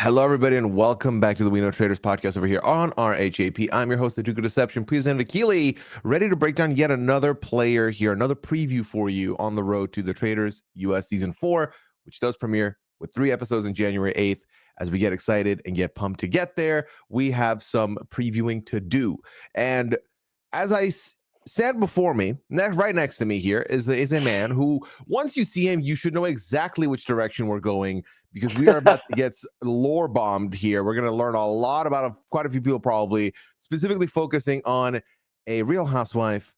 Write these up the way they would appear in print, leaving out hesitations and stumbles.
Hello, everybody, and welcome back to the We Know Traders podcast over here on RHAP. I'm your host, the Duke of Deception, Pooya Vakili, ready to break down yet another player here, another preview for you on the road to the Traitors US Season 4, which does premiere with 3 episodes on January 8th. As we get excited and get pumped to get there, we have some previewing to do. And as I said before me, right next to me here is a man who, once you see him, you should know exactly which direction we're going, because we are about to get lore bombed here. We're going to learn a lot about quite a few people, probably specifically focusing on a Real Housewife,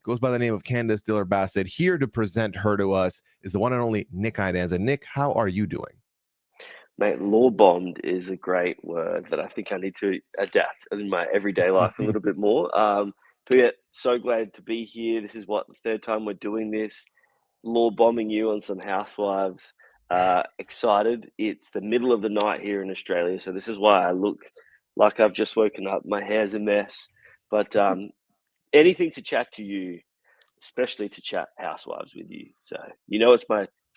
goes by the name of Candiace Dillard Bassett. Here to present her to us is the one and only Nick Iadanza. Nick, how are you doing? Mate, lore bombed is a great word that I think I need to adapt in my everyday life a little bit more. But yeah, so glad to be here. This is the third time we're doing this. Lore bombing you on some housewives. Excited. It's the middle of the night here in Australia, so this is why I look like I've just woken up. My hair's a mess. But anything to chat to you, especially to chat housewives with you. So it's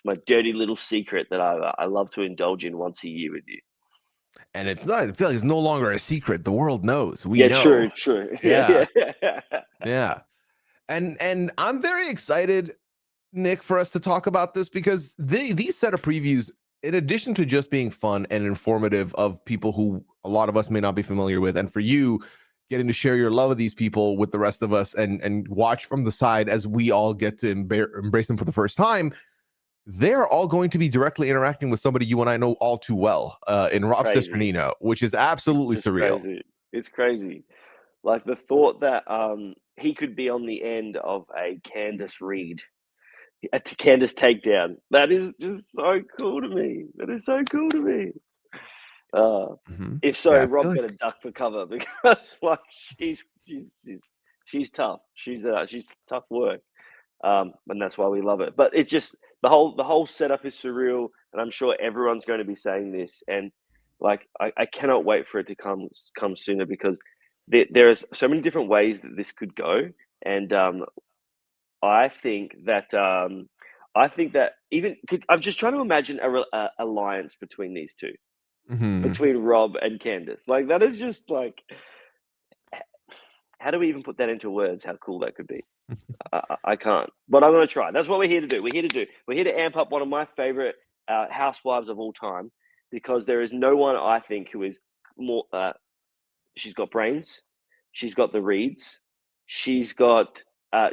my dirty little secret that I love to indulge in once a year with you. And it's not, I feel like it's no longer a secret. The world knows. We Yeah, know. true. Yeah. Yeah. Yeah. And I'm very excited, Nick, for us to talk about this, because these set of previews, in addition to just being fun and informative of people who a lot of us may not be familiar with, and for you getting to share your love of these people with the rest of us and watch from the side as we all get to embrace them for the first time, they're all going to be directly interacting with somebody you and I know all too well, in Rob's sister Crazy. Nina, which is absolutely It's just surreal. crazy. It's crazy. Like the thought that he could be on the end of a Candice Reed, a Candice takedown. That is just so cool to me. That is so cool to me. If so, Yeah, I feel Rob better like duck for cover because like she's tough. She's tough work. And that's why we love it. But it's just the whole setup is surreal, and I'm sure everyone's going to be saying this. And like I cannot wait for it to come sooner because there's so many different ways that this could go, and I think that even I'm just trying to imagine a alliance between these two, mhm. between Rob and Candice. Like that is just like, how do we even put that into words? How cool that could be. I can't, but I'm going to try. That's what we're here to do. We're here to amp up one of my favorite housewives of all time, because there is no one I think who is more. She's got brains. She's got the reads. She's got.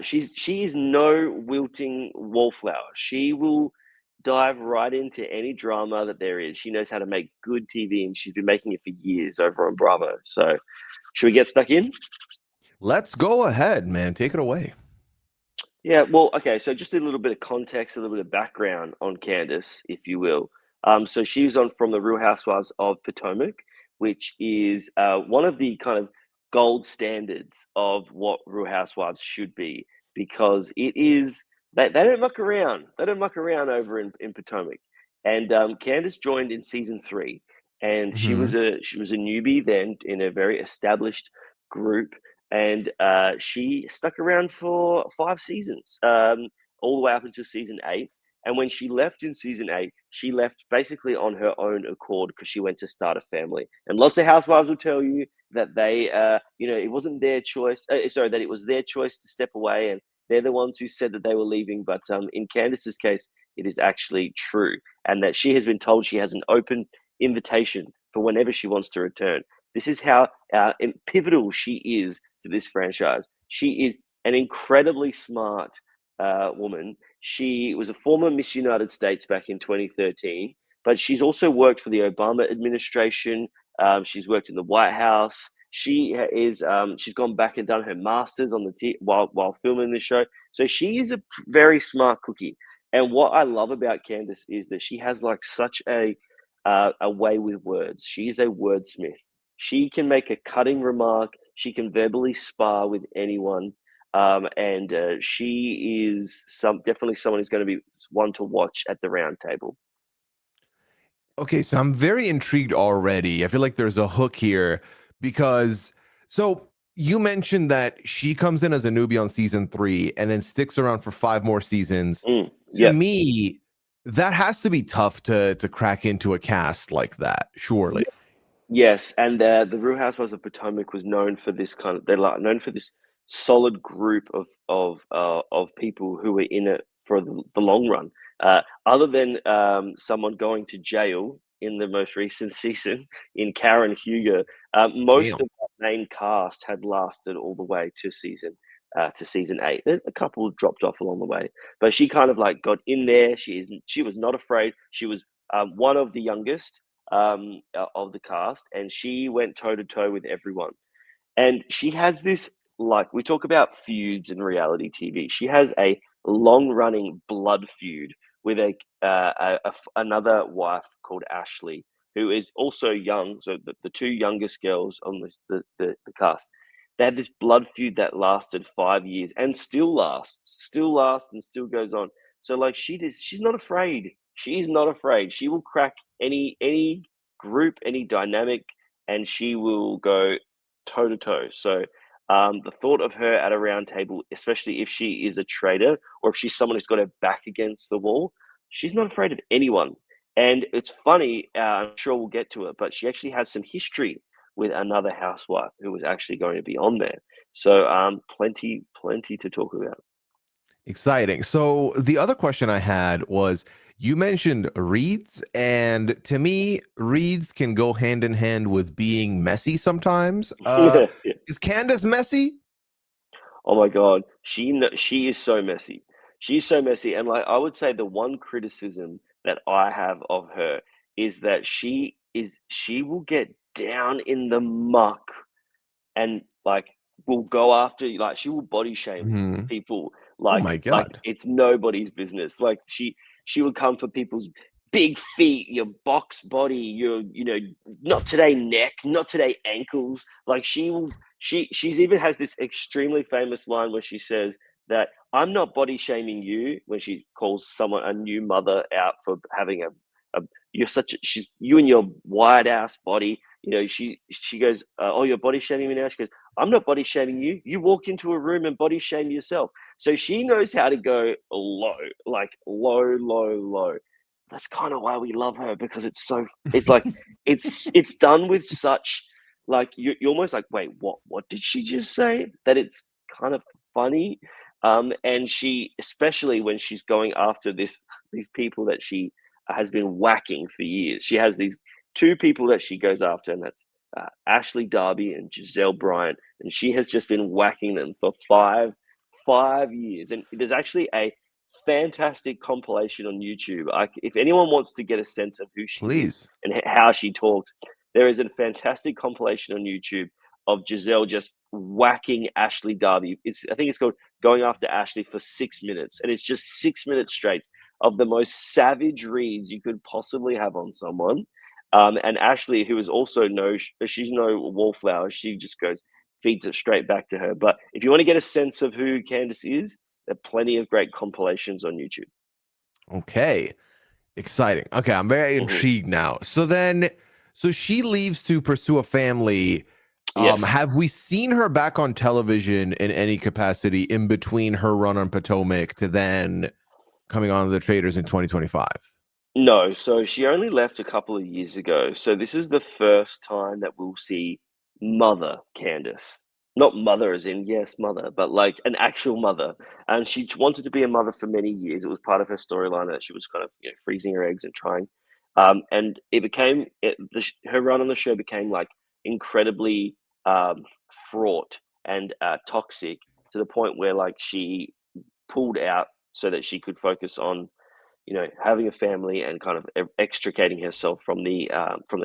She is no wilting wallflower. She will dive right into any drama that there is. She knows how to make good TV, and she's been making it for years over on Bravo. So, should we get stuck in? Let's go ahead, man. Take it away. Yeah, well, okay, so just a little bit of context, a little bit of background on Candice, if you will. So she's on from the Real Housewives of Potomac, which is one of the kind of gold standards of what Real Housewives should be, because it is they don't muck around. They don't muck around over in Potomac. And Candice joined in season 3, and she was Mhm. a newbie then in a very established group, and she stuck around for 5 seasons, all the way up until season 8. And when she left in season 8, she left basically on her own accord because she went to start a family. And lots of housewives will tell you that it wasn't their choice. That it was their choice to step away, and they're the ones who said that they were leaving. But in Candice's case, it is actually true, and that she has been told she has an open invitation for whenever she wants to return. This is how pivotal she is to this franchise. She is an incredibly smart woman. She was a former Miss United States back in 2013, but she's also worked for the Obama administration. She's worked in the White House. She's gone back and done her masters on while filming this show. So she is a very smart cookie. And what I love about Candice is that she has like such a way with words. She is a wordsmith. She can make a cutting remark. She can verbally spar with anyone. And she is definitely someone who's going to be one to watch at the round table. Okay, so I'm very intrigued already. I feel like there's a hook here because so you mentioned that she comes in as a newbie on season 3 and then sticks around for 5 more seasons. To Yep. me, That has to be tough to crack into a cast like that, surely. Yes, and the Real Housewives of Potomac was known for this kind of they're like known for this solid group of people who were in it for the long run. Other than someone going to jail in the most recent season in Karen Huger, most Damn. of the main cast had lasted all the way to season 8. A couple dropped off along the way, but she kind of like got in there. She was not afraid. She was one of the youngest of the cast, and she went toe to toe with everyone. And she has this, like, we talk about feuds in reality TV. She has a long running blood feud with another wife called Ashley, who is also young. So the two youngest girls on the cast, they had this blood feud that lasted 5 years and still lasts, and still goes on. So like she's not afraid. She's not afraid. She will crack any group, any dynamic, and she will go toe to toe. So the thought of her at a round table, especially if she is a traitor or if she's someone who's got her back against the wall, she's not afraid of anyone. And it's funny, I'm sure we'll get to it, but she actually has some history with another housewife who was actually going to be on there. So plenty to talk about. Exciting. So the other question I had was, you mentioned reads, and to me, reads can go hand in hand with being messy sometimes. Yeah. Is Candace messy? Oh my God, she is so messy. She's so messy, and like I would say, the one criticism that I have of her is that she will get down in the muck and like will go after like she will body shame Mhm. people Oh my like God. it's nobody's business. Like she would come for people's big feet, your box body, your not today neck, not today ankles. Like she's even has this extremely famous line where she says that I'm not body shaming you when she calls someone a new mother out for having a you're such a, she's you and your wide ass body. She goes, "Oh, you're body shaming me now." She goes, "I'm not body shaming you. You walk into a room and body shame yourself." So she knows how to go low, like low, low, low. That's kind of why we love her because it's like it's done with such like you're almost like, wait, what did she just say? That it's kind of funny. And she, especially when she's going after these people that she has been whacking for years. She has these two people that she goes after, and that's Ashley Darby and Giselle Bryant, and she has just been whacking them for five years. And there's actually a fantastic compilation on YouTube. If anyone wants to get a sense of who she is Please. and how she talks, there is a fantastic compilation on YouTube of Giselle just whacking Ashley Darby. I think it's called Going After Ashley for 6 minutes, and it's just 6 minutes straight of the most savage reads you could possibly have on someone. And Ashley, who is also she's no wallflower. She just feeds it straight back to her. But if you want to get a sense of who Candiace is, there are plenty of great compilations on YouTube. Okay. Exciting. Okay, I'm very Hmm. intrigued now. So she leaves to pursue a family. Yes. Have we seen her back on television in any capacity in between her run on Potomac to then coming on the Traitors in 2025? No, so she only left a couple of years ago. So this is the first time that we'll see mother Candace. Not mother as in yes, mother, but like an actual mother. And she wanted to be a mother for many years. It was part of her storyline that she was kind of freezing her eggs and trying. And her run on the show became like incredibly fraught and toxic to the point where like she pulled out so that she could focus on having a family and kind of extricating herself from the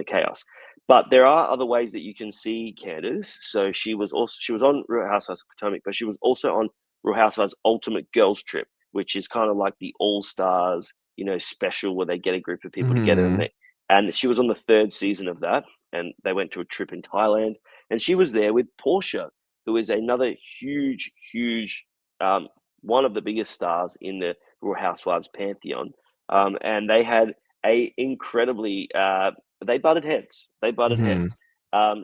chaos. But there are other ways that you can see Candace. So she was on Real Housewives of Potomac, but she was also on Real Housewives Ultimate Girls Trip, which is kind of like the All Stars, special where they get a group of people together Hmm. and she was on the third season of that, and they went to a trip in Thailand, and she was there with Portia, who is another huge, um, one of the biggest stars in the Real Housewives pantheon, and they had a incredibly they butted heads. They butted Hmm. heads.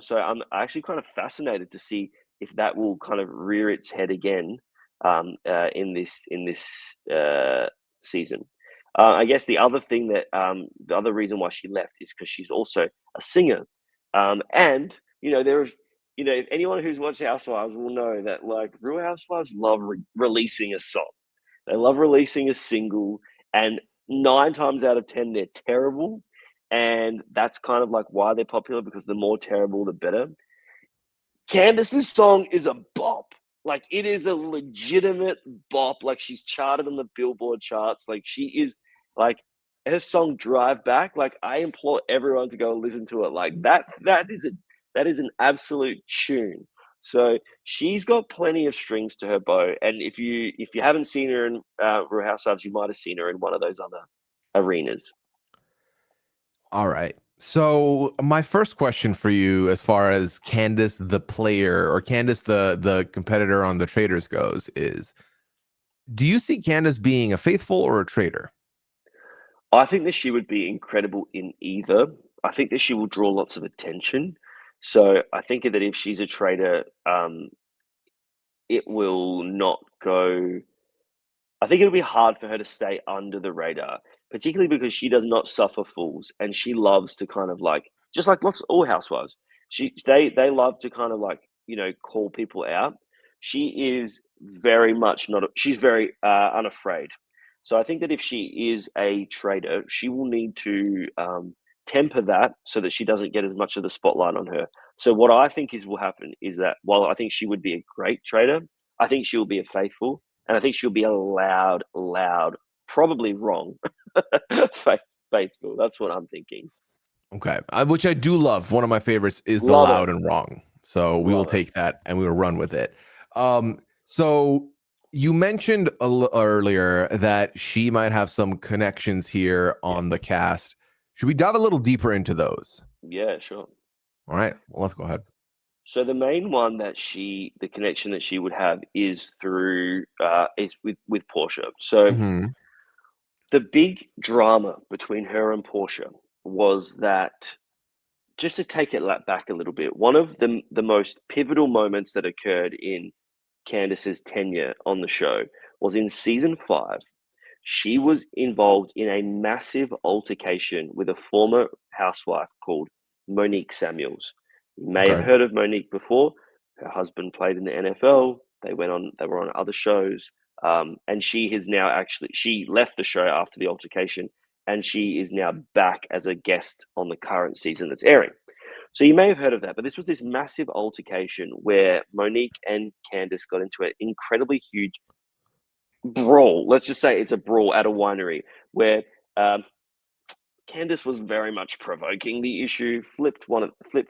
So I'm actually kind of fascinated to see if that will kind of rear its head again in this season. I guess the other thing that the other reason why she left is because she's also a singer, and there's if anyone who's watched Housewives will know that like Real Housewives love releasing a song. They love releasing a single, and 9 times out of 10 they're terrible, and that's kind of like why they're popular, because the more terrible the better. Candiace's song is a bop. Like, it is a legitimate bop. Like, she's charted on the Billboard charts. Like, she is like her song "Drive Back." Like, I implore everyone to go listen to it. Like that. That is an absolute tune. So she's got plenty of strings to her bow. And if you haven't seen her in Real Housewives, you might have seen her in one of those other arenas. All right. So my first question for you, as far as Candiace the player or Candiace the competitor on the Traitors goes, is: do you see Candiace being a faithful or a traitor? I think that she would be incredible in either. I think that she will draw lots of attention. So I think that if she's a traitor, it will not go. I think it'll be hard for her to stay under the radar, particularly because she does not suffer fools, and she loves to kind of like, just like lots all housewives. They love to kind of like call people out. She is very much not. She's very unafraid. So I think that if she is a traitor, she will need to temper that so that she doesn't get as much of the spotlight on her. So what I think will happen is that while I think she would be a great traitor, I think she will be a faithful, and I think she'll be a loud, probably wrong, faithful. That's what I'm thinking. Okay, which I do love. One of my favorites is the Love it. loud and wrong. So we will Love it. take that and we will run with it. So you mentioned earlier that she might have some connections here Yeah. on the cast. Should we dive a little deeper into those? Yeah, sure. All right, well, let's go ahead. So the main one that the connection that she would have is through is with Portia. So Mm-hmm. the big drama between her and Portia was that, just to take it back a little bit, one of the most pivotal moments that occurred in Candiace's tenure on the show was in season 5. She was involved in a massive altercation with a former housewife called Monique Samuels. You may have Okay. heard of Monique before. Her husband played in the NFL. They were on other shows. And she left the show after the altercation, and she is now back as a guest on the current season that's airing. So you may have heard of that, but this was this massive altercation where Monique and Candiace got into an incredibly huge brawl. Let's just say it's a brawl at a winery where Candiace was very much provoking the issue, flipped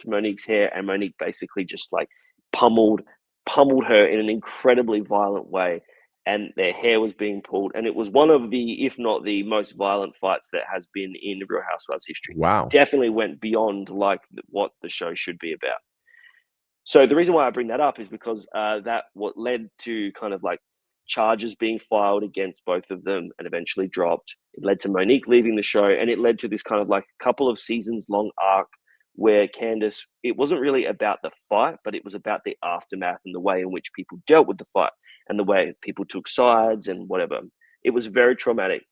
Monique's hair, and Monique basically just like pummeled her in an incredibly violent way, and their hair was being pulled, and it was one of the, if not the most violent fights that has been in Real Housewives history. Wow. Definitely went beyond like what the show should be about. So the reason why I bring that up is because that what led to kind of like charges being filed against both of them and eventually dropped. It led to Monique leaving the show, and it led to this kind of like couple of seasons long arc where Candiace, it wasn't really about the fight, but it was about the aftermath and the way in which people dealt with the fight and the way people took sides and whatever. It was very traumatic.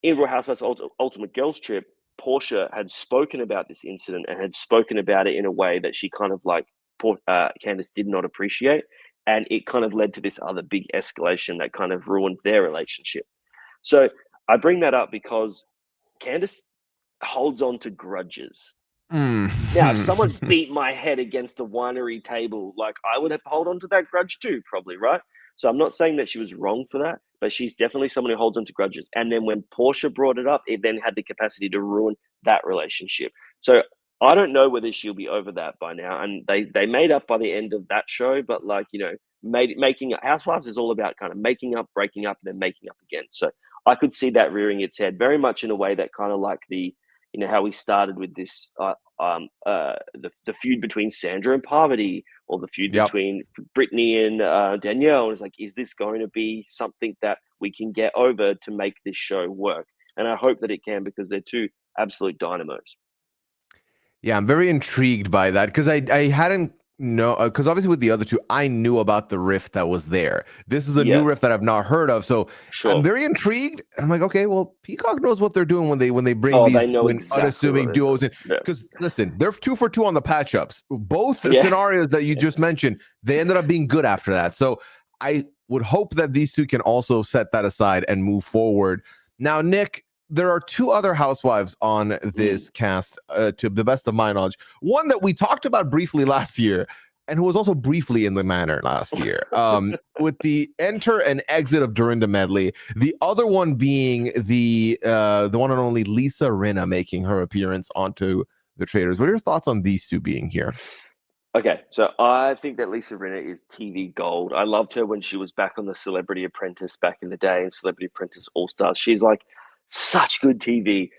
In Real Housewives Ultimate Girls Trip, Portia had spoken about this incident and had spoken about it in a way that she kind of like Candiace did not appreciate, and it kind of led to this other big escalation that kind of ruined their relationship. So I bring that up because Candiace holds on to grudges. Now, if someone beat my head against a winery table, like I would have hold on to that grudge too, probably, right? So I'm not saying that she was wrong for that, but she's definitely someone who holds on to grudges. And then when Portia brought it up, it then had the capacity to ruin that relationship. So I don't know whether she'll be over that by now. And they made up by the end of that show, but like, making Housewives is all about kind of making up, breaking up, and then making up again. So I could see that rearing its head very much in a way that kind of like how we started with this the feud between Sandra and Parvati, or the feud between Brittany and Danielle. And it's like, is this going to be something that we can get over to make this show work? And I hope that it can, because they're two absolute dynamos. Yeah, I'm very intrigued by that, because I hadn't No, because obviously with the other two, I knew about the rift that was there. This is a Yeah, new rift that I've not heard of, so I'm sure. very intrigued. I'm like, okay, well, Peacock knows what they're doing when they bring Oh, they these know when exactly what unassuming they're duos doing. in. Yeah. Because listen, they're 2 for 2 on the patch ups. Both Yeah. scenarios that you just mentioned, they ended up being good after that. So I would hope that these two can also set that aside and move forward. Now, Nick, there are 2 other housewives on this cast, to the best of my knowledge. One that we talked about briefly last year, and who was also briefly in the manor last year, with the enter and exit of Dorinda Medley. The other one being the one and only Lisa Rinna making her appearance onto the Traitors. What are your thoughts on these two being here? Okay, so I think that Lisa Rinna is TV gold. I loved her when she was back on the Celebrity Apprentice back in the day and Celebrity Apprentice All Stars. She's like such good TV.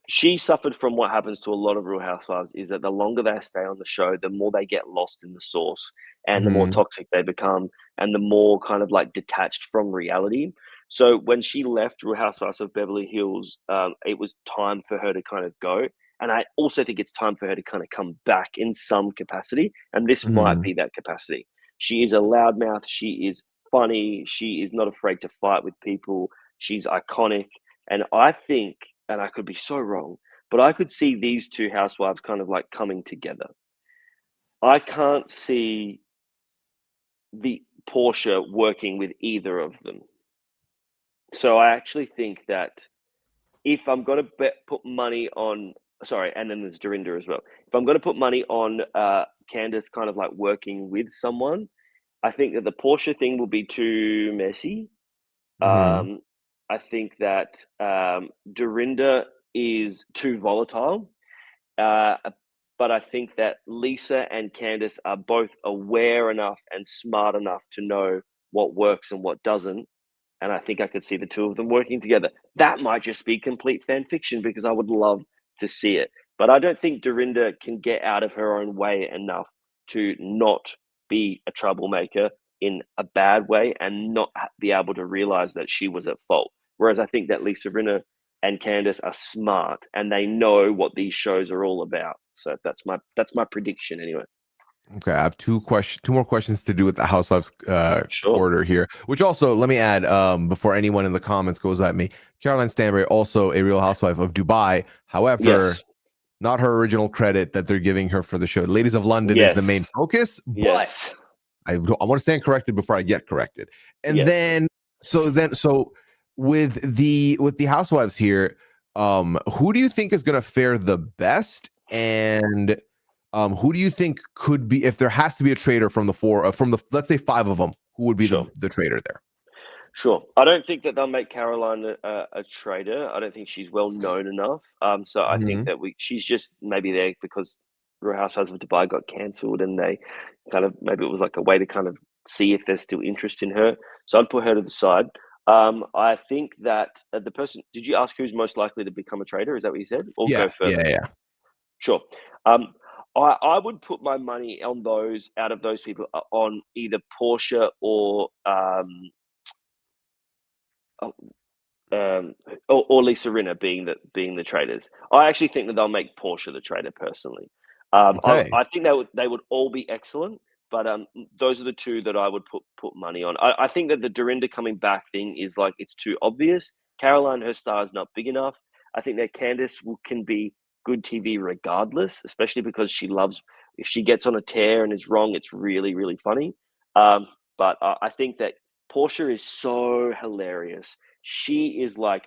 She suffered from what happens to a lot of Real Housewives is that the longer they stay on the show, the more they get lost in the sauce and the more Hmm. toxic they become and the more kind of like detached from reality. So when she left Real Housewives of Beverly Hills, it was time for her to kind of go. And I also think it's time for her to kind of come back in some capacity. And this might Hmm. be that capacity. She is a loudmouth. She is funny. She is not afraid to fight with people. She's iconic. And I think, and I could be so wrong, but I could see these two housewives kind of like coming together. I can't see the Portia working with either of them. So I actually think that if I'm going to put money on, sorry, and then there's Dorinda as well. If I'm going to put money on Candiace kind of like working with someone, I think that the Portia thing will be too messy. Hmm. Um, I think that Dorinda is too volatile. Uh, but I think that Lisa and Candiace are both aware enough and smart enough to know what works and what doesn't. And I think I could see the two of them working together. That might just be complete fan fiction because I would love to see it. But I don't think Dorinda can get out of her own way enough to not be a troublemaker in a bad way and not be able to realize that she was at fault. Whereas I think that Lisa Rinna and Candiace are smart and they know what these shows are all about. So that's my prediction anyway. Okay, I have 2 more questions to do with the Housewives Sure. quarter here. Which also, let me add, before anyone in the comments goes at me, Caroline Stanbury, also a Real Housewife of Dubai. However, Yes. not her original credit that they're giving her for the show. Ladies of London is the main Yes. focus, but Yes. I want to stand corrected before I get corrected. And Yes. then so with the housewives here, who do you think is going to fare the best? And who do you think could be, if there has to be a traitor from the 4 from the, let's say 5 of them, who would be Sure. the traitor there? Sure. I don't think that they'll make Caroline a traitor. I don't think she's well known enough. So I think Mhm. that she's just maybe there because Real Housewives of Dubai got cancelled, and they kind of maybe it was like a way to kind of see if there's still interest in her. So I'd put her to the side. I think that the person. Did you ask who's most likely to become a traitor? Is that what you said? Or Yeah, go yeah, further? yeah. Sure. Um, I would put my money on those out of those people on either Portia or oh, um, or Lisa Rinna being the traitors. I actually think that they'll make Portia the traitor personally. Okay. I think they would all be excellent, but those are the two that I would put money on. I think that the Dorinda coming back thing is like it's too obvious. Caroline, her star is not big enough. I think that Candiace can be good TV regardless, especially because she loves if she gets on a tear and is wrong, it's really really funny. But I think that Portia is so hilarious. She is like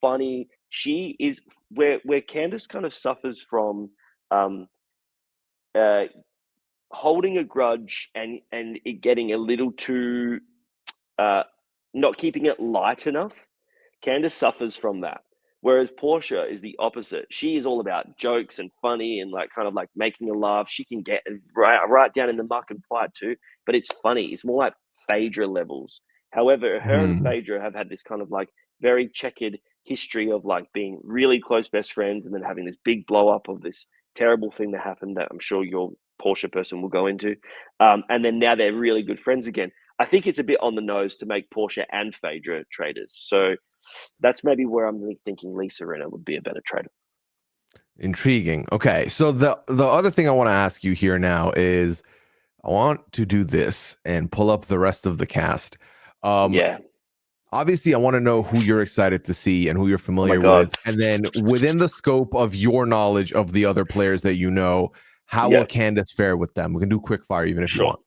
funny. She is where Candace kind of suffers from um, uh, holding a grudge and it getting a little too uh, not keeping it light enough. Candace suffers from that. Whereas Portia is the opposite. She is all about jokes and funny and like kind of like making a laugh. She can get right down in the muck and fight too, but it's funny. It's more like Phaedra levels. However, her and Mhm. Phaedra have had this kind of like very checkered history of like being really close best friends and then having this big blow up of this terrible thing that happened that I'm sure your Portia person will go into. And then now they're really good friends again. I think it's a bit on the nose to make Portia and Phaedra traders. So that's maybe where I'm thinking Lisa Rinna would be a better trader. Intriguing. Okay, so the other thing I want to ask you here now is, I want to do this and pull up the rest of the cast. Yeah. Obviously, I want to know who you're excited to see and who you're Oh my familiar God. with. And then within the scope of your knowledge of the other players that you know, how will Yeah. Candiace fare with them? We can do quick fire even if you Sure. want.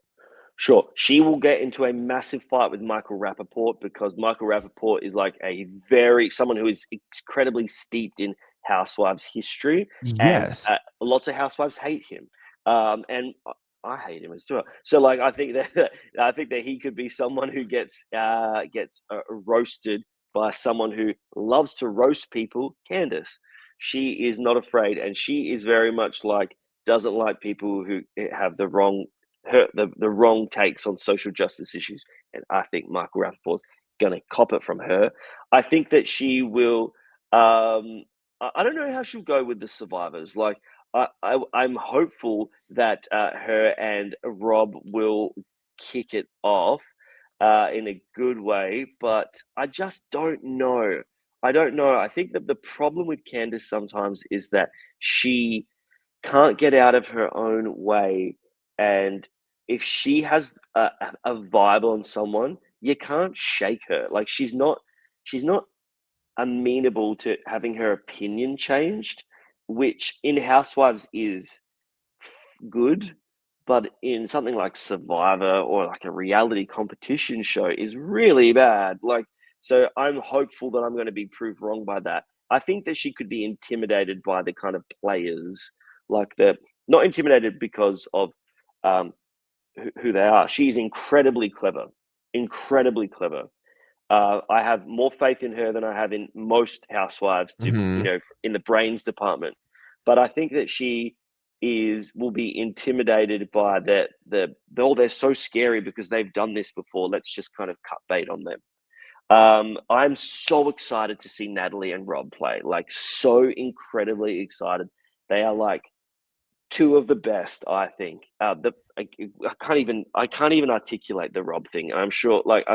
Sure. She will get into a massive fight with Michael Rappaport because Michael Rappaport is like someone who is incredibly steeped in Housewives history, and Yes. lots of housewives hate him. And I hate him as well. So, like, I think that he could be someone who gets roasted by someone who loves to roast people. Candiace, she is not afraid, and she is very much like doesn't like people who have the wrong takes on social justice issues. And I think Michael Rappaport's going to cop it from her. I think that she will. I don't know how she'll go with the survivors. Like, I'm hopeful that her and Rob will kick it off in a good way, but I just don't know. I don't know. I think that the problem with Candiace sometimes is that she can't get out of her own way. And if she has a vibe on someone, you can't shake her. Like she's not amenable to having her opinion changed, which in Housewives is good, but in something like Survivor or like a reality competition show is really bad. Like, so I'm hopeful that I'm going to be proved wrong by that. I think that she could be intimidated by the kind of players, like not intimidated because of um, who they are. She is incredibly clever, incredibly clever. I have more faith in her than I have in most housewives Mhm. in the brains department. But I think that she will be intimidated by they're so scary because they've done this before. Let's just kind of cut bait on them. I'm so excited to see Natalie and Rob play, like so incredibly excited. They are like two of the best, I think. I can't even articulate the Rob thing. I'm sure, like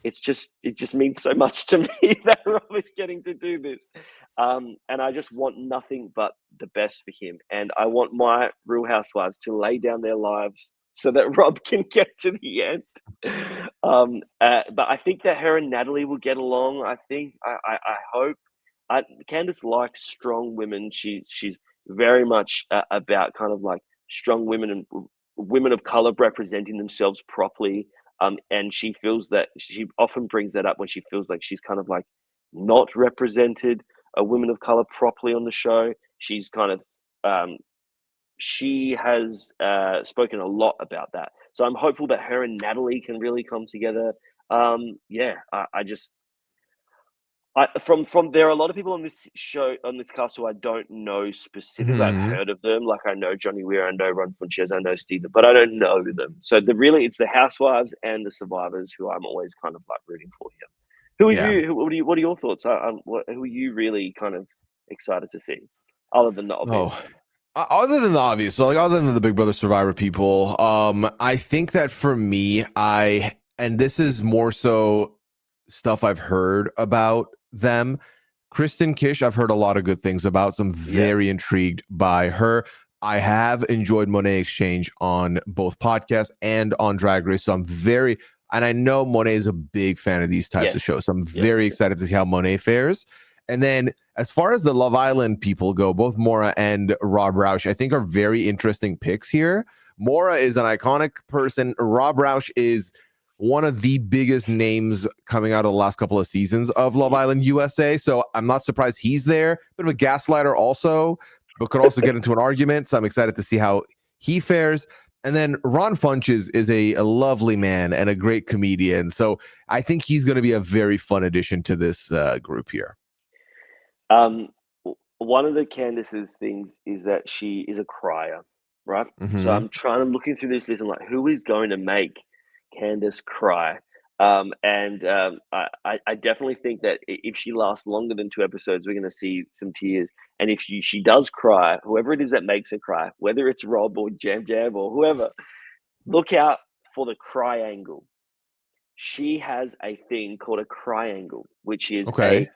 it just means so much to me that Rob is getting to do this. And I just want nothing but the best for him. And I want my Real Housewives to lay down their lives so that Rob can get to the end. But I think that her and Natalie will get along. I hope. Candiace likes strong women. She's very much about kind of like strong women and women of color representing themselves properly. And she feels that she often brings that up when she feels like she's kind of like not represented a women of color properly on the show. She's kind of she has spoken a lot about that. So I'm hopeful that her and Natalie can really come together. Yeah, I just from there are a lot of people on this show on this cast who I don't know specifically. I've Mhm. heard of them, like I know Johnny Weir, I know Ron Funches, I know Steven, but I don't know them. So it's the Housewives and the Survivors who I'm always kind of like rooting for here. Who are Yeah. you? What are your thoughts? Who are you really kind of excited to see, other than the obvious? Oh, other than the obvious, so like other than the Big Brother Survivor people, I think that for me, and this is more so stuff I've heard about them. Kristen Kish, I've heard a lot of good things about, so I'm Yeah. very intrigued by her. I have enjoyed Monet Exchange on both podcasts and on Drag Race, so and I know Monet is a big fan of these types of Yes. shows, so I'm Yes. very excited to see how Monet fares. And then as far as the Love Island people go, both Mora and Rob Roush, I think are very interesting picks here. Mora is an iconic person. Rob Roush is one of the biggest names coming out of the last couple of seasons of Love Island USA. So I'm not surprised he's there. Bit of a gaslighter also, but could also get into an argument. So I'm excited to see how he fares. And then Ron Funches is a lovely man and a great comedian. So I think he's going to be a very fun addition to this group here. Um, One of the Candace's things is that she is a crier, right? So Mm-hmm. I'm looking through this list and like, who is going to make Candace cry? I definitely think that if she lasts longer than 2 episodes, we're going to see some tears. And if she does cry, whoever it is that makes her cry, whether it's Rob or Jam Jam or whoever, look out for the cry angle. She has a thing called a cry angle, which is Okay.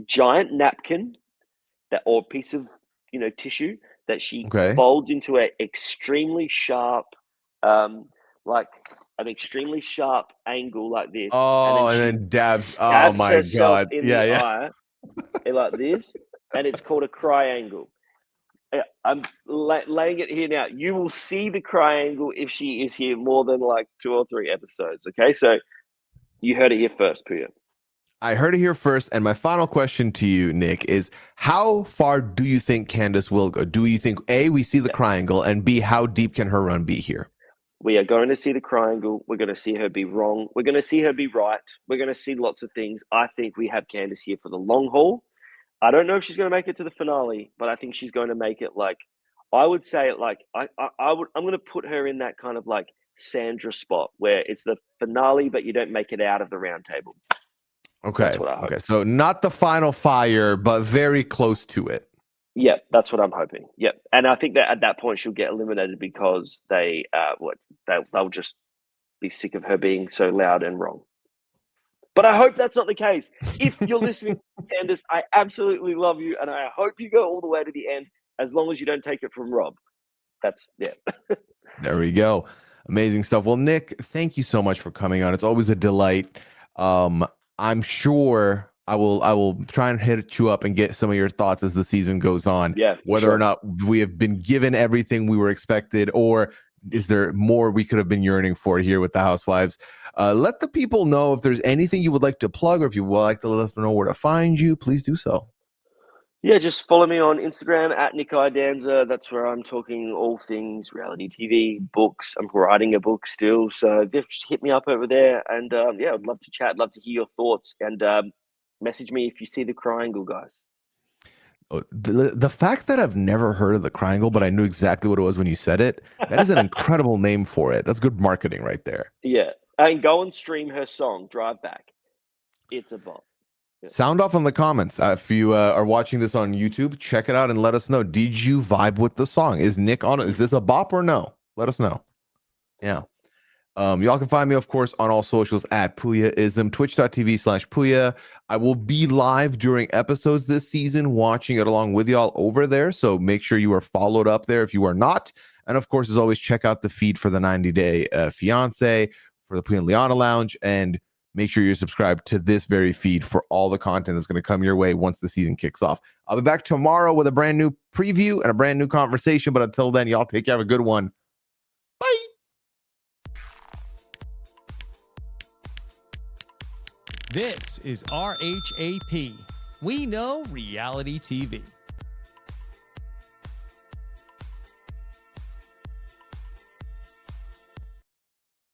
giant napkin or piece of tissue that she Okay. folds into an extremely sharp, like an extremely sharp angle like this, and Oh, then and she then dabs. Oh stabs my herself God. in Yeah, the yeah. eye like this, and it's called a cry angle. I'm laying it here now. You will see the cry angle if she is here more than like 2 or 3 episodes. Okay, so you heard it here first, Pooya. I heard it here first. And my final question to you, Nick, is how far do you think Candiace will go? Do you think A, we see the triangle, and B, how deep can her run be here? We are going to see the triangle. We're going to see her be wrong. We're going to see her be right. We're going to see lots of things. I think we have Candiace here for the long haul. I don't know if she's going to make it to the finale, but I think she's going to make it like, I would say it like, I'm going to put her in that kind of like Sandra spot where it's the finale, but you don't make it out of the round table. Okay. That's what I hope. Okay. So not the final fire, but very close to it. Yep, that's what I'm hoping. Yep, and I think that at that point she'll get eliminated because they'll just be sick of her being so loud and wrong. But I hope that's not the case. If you're listening, Candiace, I absolutely love you, and I hope you go all the way to the end, as long as you don't take it from Rob. That's There we go. Amazing stuff. Well, Nick, thank you so much for coming on. It's always a delight. I'm sure I will try and hit you up and get some of your thoughts as the season goes on. Yeah, whether sure. or not we have been given everything we were expected, or is there more we could have been yearning for here with the Housewives? Let the people know if there's anything you would like to plug, or if you would like to let them know where to find you, please do so. Yeah, just follow me on Instagram at Nick Iadanza. That's where I'm talking all things reality TV, books. I'm writing a book still, so just hit me up over there. And yeah, I'd love to chat. Love to hear your thoughts. And message me if you see the triangle, guys. The fact that I've never heard of the triangle, but I knew exactly what it was when you said it, that is an incredible name for it. That's good marketing right there. Yeah, and go and stream her song "Drive Back." It's a bop. Sound off in the comments. If you are watching this on YouTube, check it out and let us know. Did you vibe with the song? Is Nick on it? Is this a bop or no? Let us know. Yeah. Y'all can find me, of course, on all socials at Pooyaism, twitch.tv/Pooya. I will be live during episodes this season, watching it along with y'all over there. So make sure you are followed up there if you are not. And of course, as always, check out the feed for the 90-Day Fiance, for the Pooya and Liana Lounge, and make sure you're subscribed to this very feed for all the content that's going to come your way once the season kicks off. I'll be back tomorrow with a brand new preview and a brand new conversation. But until then, y'all take care. Have a good one. Bye. This is RHAP. We know reality TV.